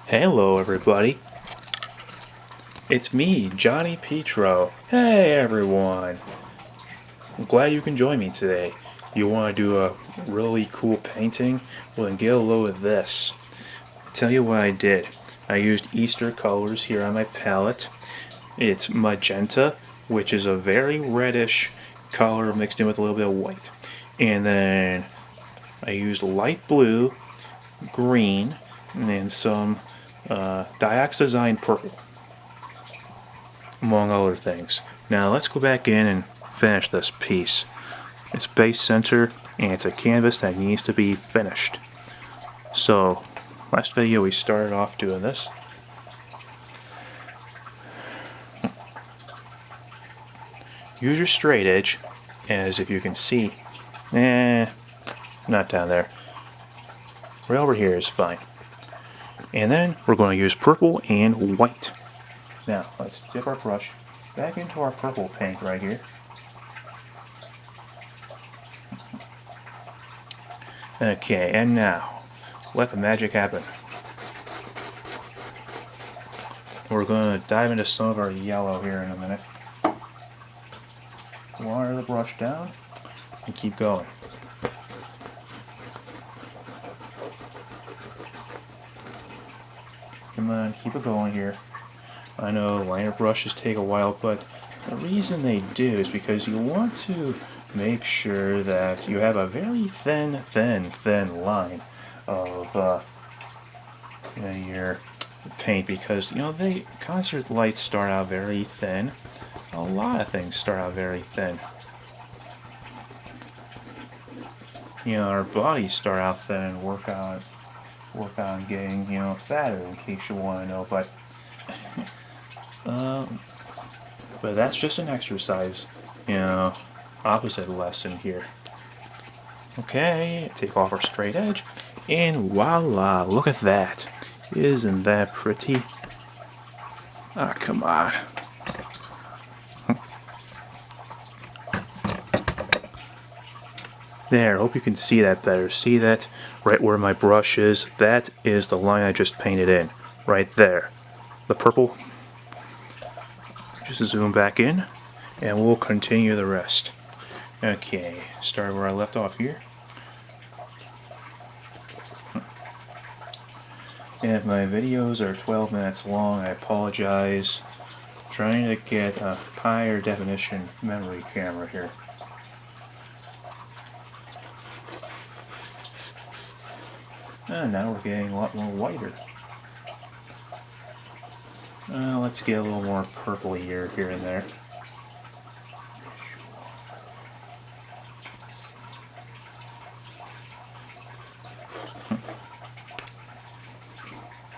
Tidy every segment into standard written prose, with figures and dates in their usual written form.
Hello everybody, it's me, Johnny Petro. Hey everyone, I'm glad you can join me today. You want to do a really cool painting? Well then get a load of this. I'll tell you what I did. I used Easter colors here on my palette. It's magenta, which is a very reddish color mixed in with a little bit of white. And then I used light blue, green, and then some dioxazine purple, among other things. Now let's go back in and finish this piece. It's base center and it's a canvas that needs to be finished. So last video we started off doing this. Use your straight edge, as if you can see, not down there. Right over here is fine. And then we're going to use purple and white. Now let's dip our brush back into our purple paint right here. Okay, and now let the magic happen. We're going to dive into some of our yellow here in a minute. Water the brush down and keep going. Come on, keep it going here. I know liner brushes take a while, but the reason they do is because you want to make sure that you have a very thin line of your paint, because the concert lights start out very thin. A lot of things start out very thin. Our bodies start out thin and work on getting fatter, in case you want to know. But that's just an exercise, opposite lesson here. Okay, take off our straight edge, and voila, look at that. Isn't that pretty? Ah, come on. There, hope you can see that better. See that right where my brush is? That is the line I just painted in. Right there. The purple. Just zoom back in, and we'll continue the rest. Okay, start where I left off here. And if my videos are 12 minutes long, I apologize. I'm trying to get a higher definition memory camera here. And now we're getting a lot more whiter. Let's get a little more purpley here and there.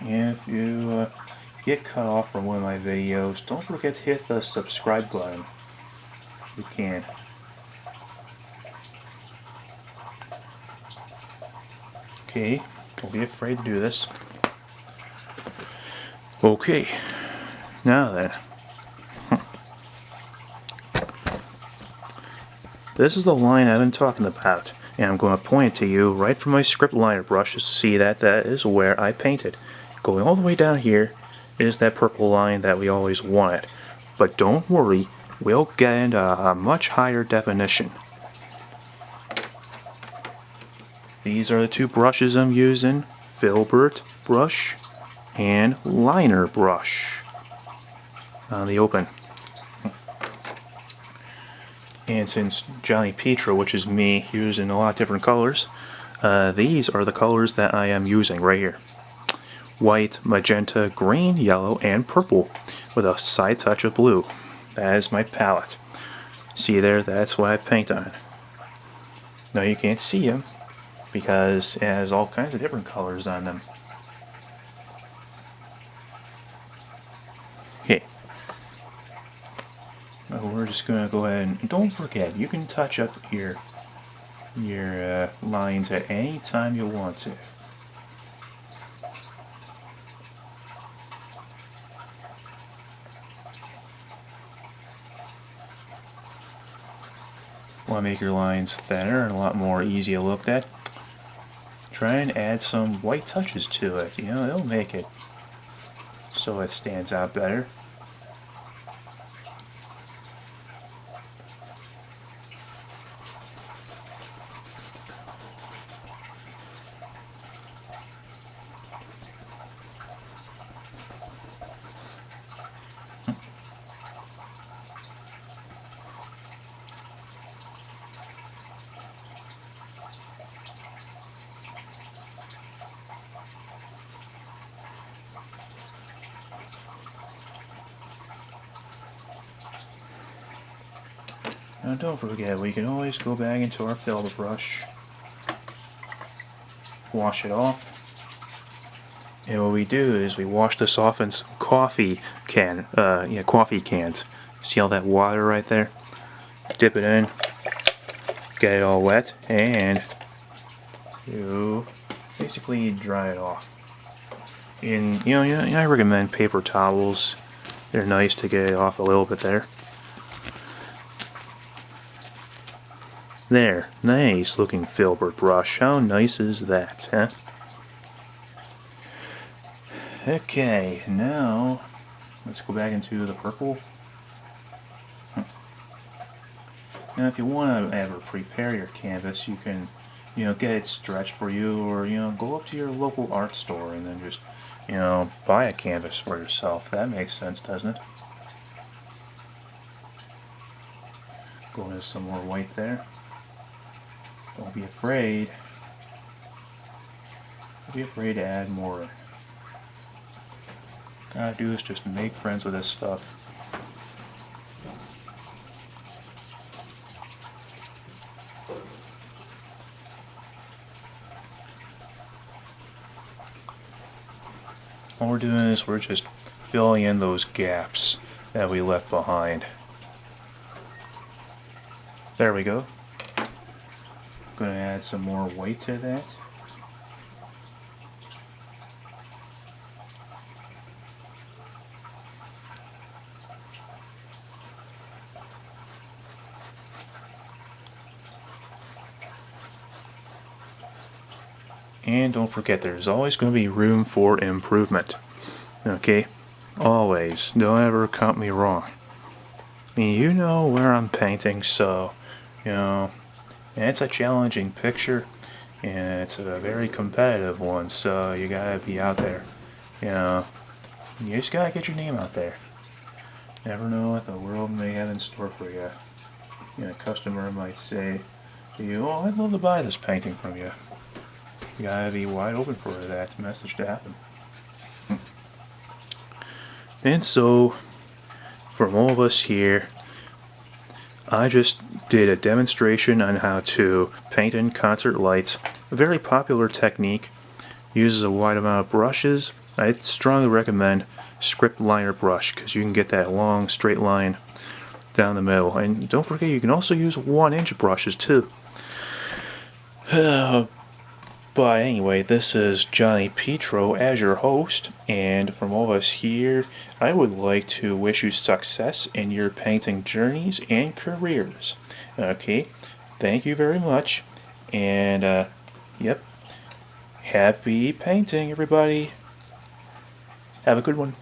And if you get cut off from one of my videos, don't forget to hit the subscribe button. You can. Okay, don't be afraid to do this. Okay, now then. This is the line I've been talking about, and I'm going to point it to you right from my script liner brush to see that that is where I painted. Going all the way down here is that purple line that we always wanted. But don't worry, we'll get into a much higher definition. These are the two brushes I'm using, filbert brush and liner brush on the open. And since Johnny Petro, which is me, using a lot of different colors, these are the colors that I am using right here. White, magenta, green, yellow, and purple with a side touch of blue. That is my palette. See there, that's what I paint on. Now you can't see them because it has all kinds of different colors on them. Okay. Now we're just going to go ahead and don't forget, you can touch up your lines at any time you want to. Want to make your lines thinner and a lot more easy to look at? Try and add some white touches to it. It'll make it so it stands out better. Now don't forget, we can always go back into our fill brush, wash it off, and what we do is we wash this off in some coffee cans. See all that water right there? Dip it in, get it all wet, and you basically dry it off. And I recommend paper towels. They're nice to get it off a little bit there. There, nice looking filbert brush. How nice is that, huh? Okay, now let's go back into the purple. Now if you want to ever prepare your canvas, you can get it stretched for you, or go up to your local art store and then just buy a canvas for yourself. That makes sense, doesn't it? Go into some more white there. Don't be afraid. Don't be afraid to add more. Gotta do is just make friends with this stuff. All we're doing is we're just filling in those gaps that we left behind. There we go. Going to add some more white to that. And don't forget, there's always going to be room for improvement. Okay? Always. Don't ever cut me wrong. I mean, you know where I'm painting, so, and it's a challenging picture, and it's a very competitive one, so you gotta be out there. You just gotta get your name out there. Never know what the world may have in store for you. A customer might say to you, "Oh, I'd love to buy this painting from you." You gotta be wide open for that message to happen. And so, from all of us here, I just did a demonstration on how to paint in concert lights. A very popular technique. Uses a wide amount of brushes. I strongly recommend script liner brush because you can get that long straight line down the middle. And don't forget, you can also use 1-inch brushes too. But anyway, this is Johnny Petro as your host, and from all of us here, I would like to wish you success in your painting journeys and careers. Okay, thank you very much, and yep, happy painting, everybody. Have a good one.